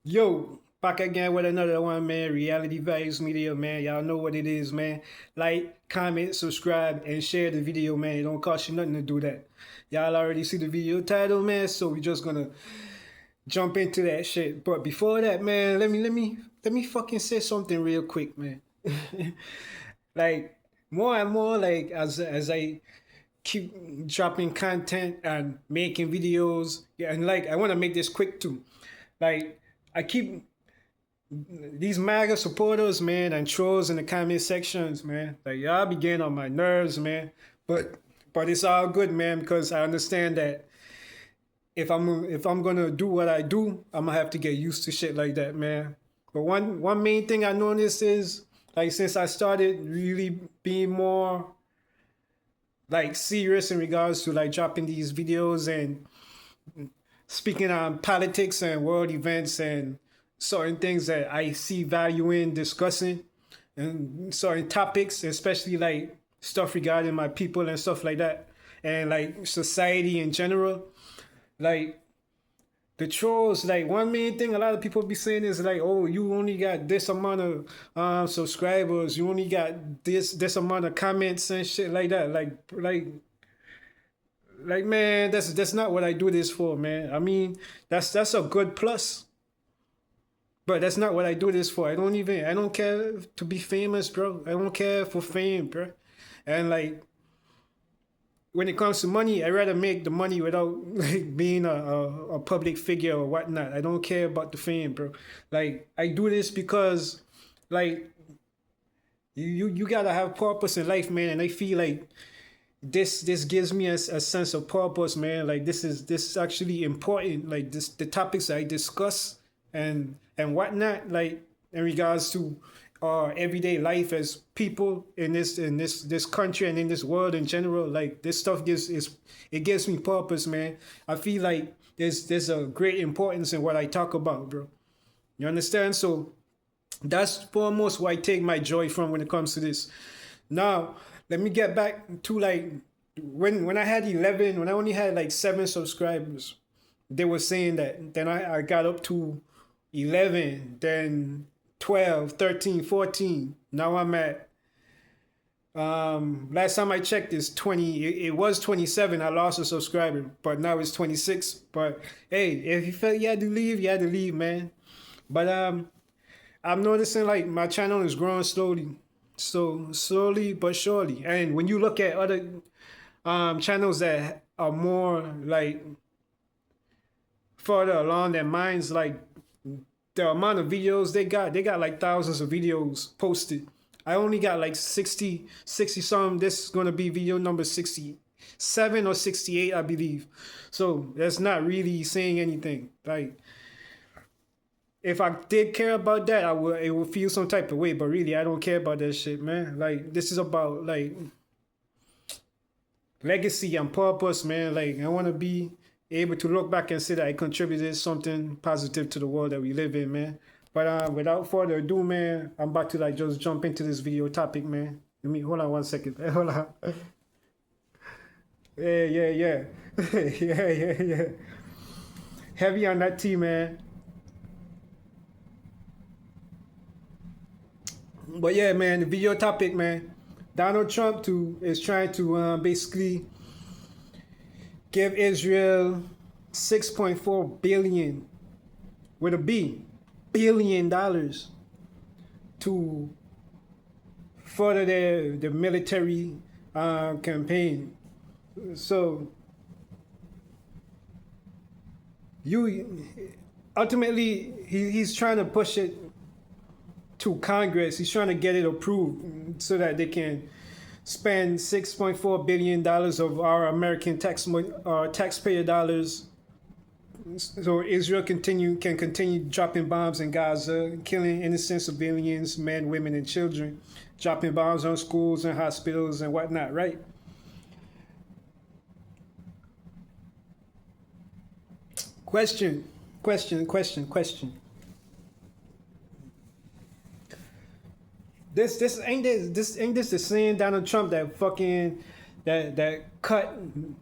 Yo, back again with another one, man. Reality Vibes Media, man. Y'all know what it is, man. Like, comment, subscribe, and share the video, man. It don't cost you nothing to do that. Y'all already see the video title, man. So we just gonna jump into that shit. But before that, man, let me fucking say something real quick, man. Like more and more, like as I keep dropping content and making videos, yeah, and like I want to make this quick too. Like I keep these MAGA supporters, man, and trolls in the comment sections, man. Like y'all be getting on my nerves, man. But it's all good, man, because I understand that if I'm gonna do what I do, I'm gonna have to get used to shit like that, man. But one main thing I noticed is like since I started really being more like serious in regards to like dropping these videos and speaking on politics and world events and certain things that I see value in discussing and certain topics, especially like stuff regarding my people and stuff like that, and like society in general. Like the trolls, like one main thing a lot of people be saying is like, oh, you only got this amount of subscribers, you only got this amount of comments and shit like that. Like man, that's not what I do this for, man. I mean, that's a good plus, but that's not what I do this for. I don't care to be famous, bro. I don't care for fame, bro. And like when it comes to money, I rather make the money without like being a public figure or whatnot. I don't care about the fame, bro. Like I do this because like you gotta have purpose in life, man. And I feel like this gives me a sense of purpose, man. Like this is actually important. Like this the topics I discuss and whatnot, like in regards to our everyday life as people in this country and in this world in general. Like this stuff gives me purpose, man. I feel like there's a great importance in what I talk about, bro. You understand? So that's foremost where I take my joy from when it comes to this. Now, let me get back to like when I had 11, when I only had like 7 subscribers, they were saying that. Then I got up to 11, then 12, 13, 14. Now I'm at, last time I checked is 20. It was 27. I lost a subscriber, but now it's 26. But hey, if you felt you had to leave, you had to leave, man. But I'm noticing like my channel is growing slowly. So slowly but surely. And when you look at other channels that are more like further along their minds, like the amount of videos they got like thousands of videos posted. I only got like 60 some. This is going to be video number 67 or 68, I believe. So that's not really saying anything. Like if I did care about that, it would feel some type of way, but really I don't care about that shit, man. Like this is about like legacy and purpose, man. Like I want to be able to look back and say that I contributed something positive to the world that we live in, man. But without further ado, man, I'm about to like just jump into this video topic, man. Let me hold on one second. Hold on. Yeah. Yeah. Heavy on that tea, man. But yeah, man, the video topic, man. Donald Trump is trying to basically give Israel 6.4 billion with a B $1 billion to further the military campaign. So you ultimately he's trying to push it to Congress. He's trying to get it approved so that they can spend $6.4 billion of our American taxpayer dollars, so Israel can continue dropping bombs in Gaza, killing innocent civilians, men, women, and children, dropping bombs on schools and hospitals and whatnot, right? Question. This the same Donald Trump that fucking that cut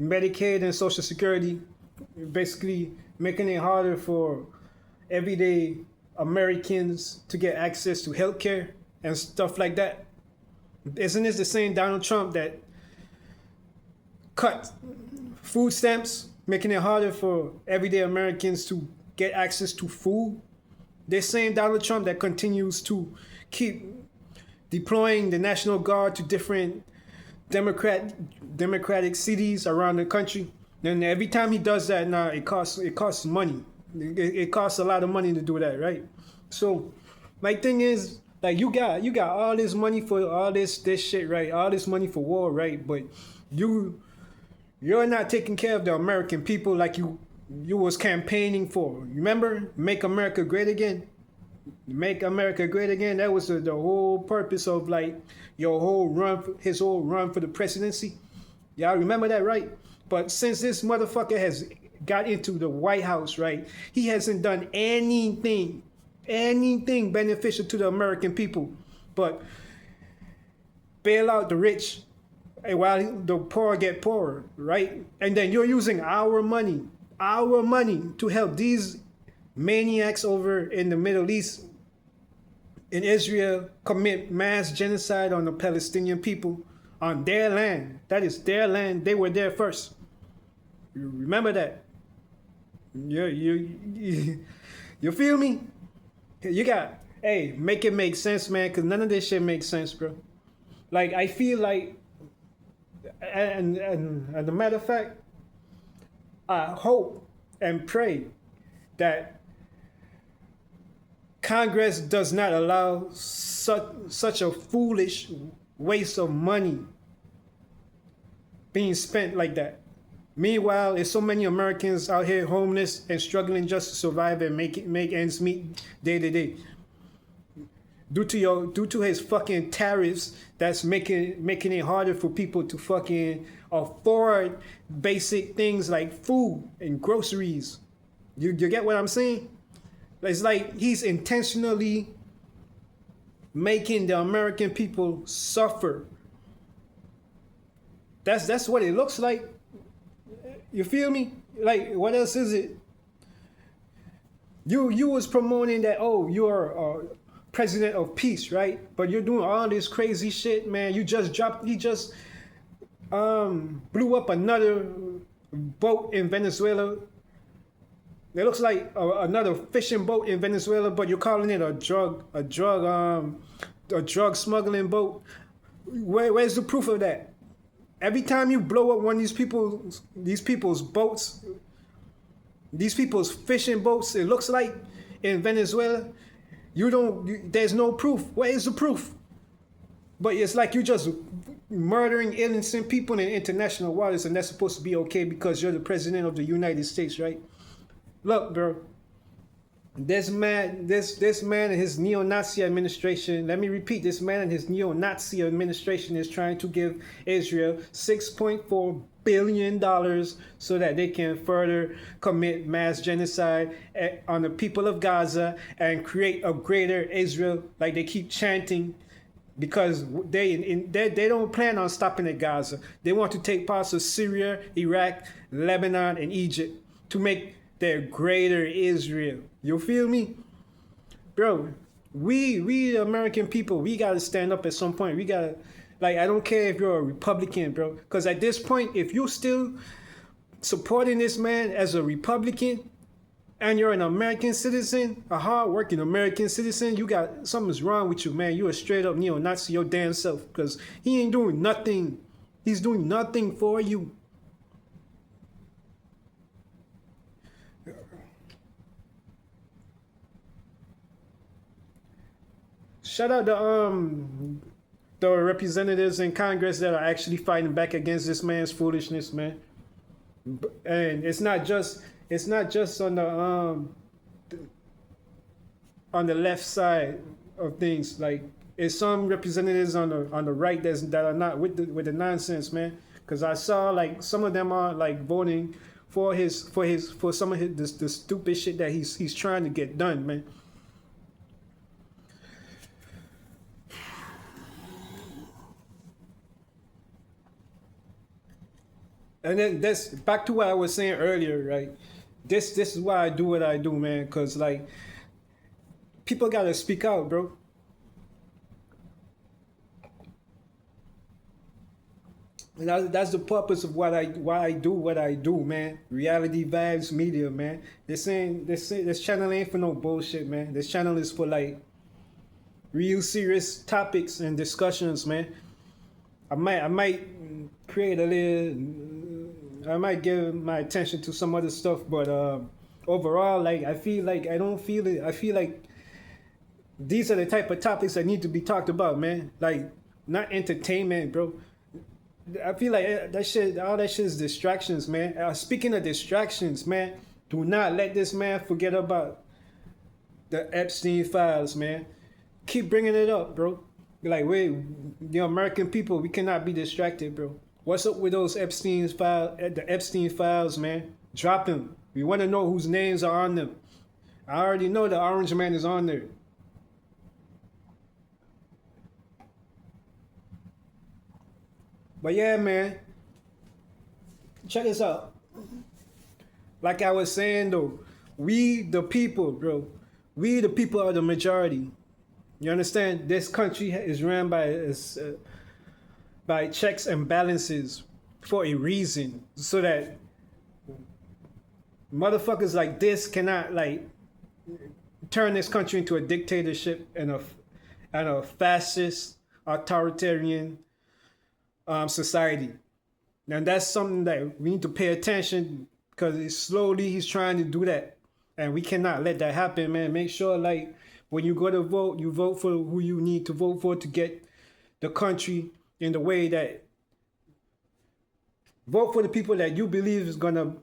Medicaid and Social Security, basically making it harder for everyday Americans to get access to healthcare and stuff like that. Isn't this the same Donald Trump that cut food stamps, making it harder for everyday Americans to get access to food? The same Donald Trump that continues to keep deploying the National Guard to different democratic cities around the country. And every time he does that, now it costs money. It costs a lot of money to do that, right? So my thing is, like, you got all this money for all this shit, right? All this money for war, right? But you're not taking care of the American people like you was campaigning for. Remember, make America great again. Make America great again. That was the whole purpose of like his whole run for the presidency. Y'all remember that, right? But since this motherfucker has got into the White House, right, he hasn't done anything beneficial to the American people but bail out the rich while the poor get poorer, right? And then you're using our money to help these maniacs over in the Middle East, in Israel, commit mass genocide on the Palestinian people on their land. That is their land. They were there first. You remember that? You feel me? You got, hey, make it make sense, man, because none of this shit makes sense, bro. Like, I feel like, and as a matter of fact, I hope and pray that Congress does not allow such a foolish waste of money being spent like that. Meanwhile, there's so many Americans out here homeless and struggling just to survive and make ends meet day to day. Due to his fucking tariffs, that's making it harder for people to fucking afford basic things like food and groceries. You get what I'm saying? It's like he's intentionally making the American people suffer. That's what it looks like. You feel me? Like, what else is it? You was promoting that, oh, you're president of peace, right? But you're doing all this crazy shit, man. You just blew up another boat in Venezuela. It looks like another fishing boat in Venezuela, but you're calling it a drug smuggling boat. Where's the proof of that? Every time you blow up one of these people's boats, these people's fishing boats, it looks like in Venezuela, there's no proof. Where is the proof? But it's like you're just murdering innocent people in international waters, and that's supposed to be okay because you're the president of the United States, right? Look, bro. This man and his neo-Nazi administration, let me repeat, this man and his neo-Nazi administration is trying to give Israel $6.4 billion so that they can further commit mass genocide on the people of Gaza and create a greater Israel, like they keep chanting, because they don't plan on stopping at Gaza. They want to take parts of Syria, Iraq, Lebanon, and Egypt to make their greater Israel. You feel me? Bro, we American people, we gotta stand up at some point. We gotta, like, I don't care if you're a Republican, bro. Because at this point, if you're still supporting this man as a Republican and you're an American citizen, a hard-working American citizen, you got, something's wrong with you, man. You're a straight-up neo-Nazi your damn self. Because he ain't doing nothing. He's doing nothing for you. Shout out the representatives in Congress that are actually fighting back against this man's foolishness, man. And it's not just on the left side of things. Like, it's some representatives on the right that are not with the nonsense, man. Because I saw, like, some of them are like voting for some of the stupid shit that he's trying to get done, man. And then that's back to what I was saying earlier, right? this is why I do what I do, man. Cause like people gotta speak out, bro. And that's the purpose of why I do what I do, man. Reality Vibes Media, man. This channel ain't for no bullshit, man. This channel is for like real serious topics and discussions, man. I might create a little. I might give my attention to some other stuff, but overall, like I feel like I don't feel it. I feel like these are the type of topics that need to be talked about, man. Like not entertainment, bro. I feel like that shit, all that shit is distractions, man. Speaking of distractions, man, do not let this man forget about the Epstein files, man. Keep bringing it up, bro. Like, wait, the American people, we cannot be distracted, bro. What's up with those the Epstein files, man? Drop them. We want to know whose names are on them. I already know the Orange Man is on there. But yeah, man, check this out. Like I was saying though, we the people, bro. We the people are the majority. You understand? This country is run by checks and balances for a reason, so that motherfuckers like this cannot like turn this country into a dictatorship and a fascist authoritarian society. And that's something that we need to pay attention, because slowly he's trying to do that. And we cannot let that happen, man. Make sure, like, when you go to vote, you vote for who you need to vote for to get the country in the way that. Vote for the people that you believe is going to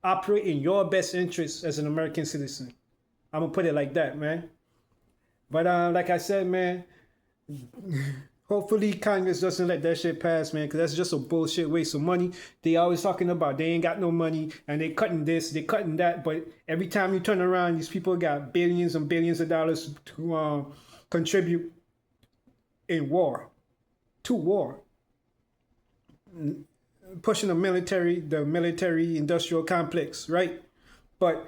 operate in your best interest as an American citizen. I'm going to put it like that, man. But like I said, man, hopefully Congress doesn't let that shit pass, man, because that's just a bullshit waste of money. They always talking about they ain't got no money and they cutting this, they cutting that, but every time you turn around, these people got billions and billions of dollars to contribute in war, to war, pushing the military industrial complex, right? But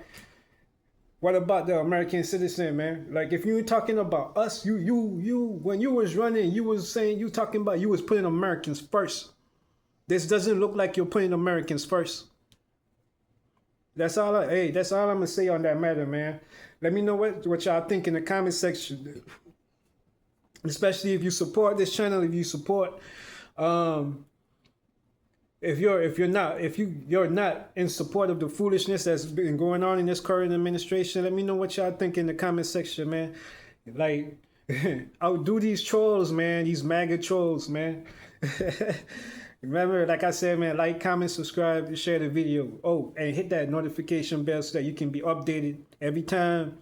what about the American citizen, man? Like, if you were talking about us, you, when you was running, you was saying, you talking about you was putting Americans first. This doesn't look like you're putting Americans first. That's all I'm gonna say on that matter, man. Let me know what y'all think in the comment section. Especially if you support this channel, if you support, if you're not in support of the foolishness that's been going on in this current administration, let me know what y'all think in the comment section, man. Like, outdo these trolls, man. These MAGA trolls, man. Remember, like I said, man, like, comment, subscribe, share the video. Oh, and hit that notification bell so that you can be updated every time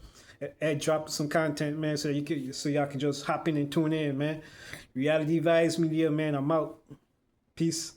Ed drop some content, man, so y'all can just hop in and tune in, man. Reality Vibes Media, man. I'm out. Peace.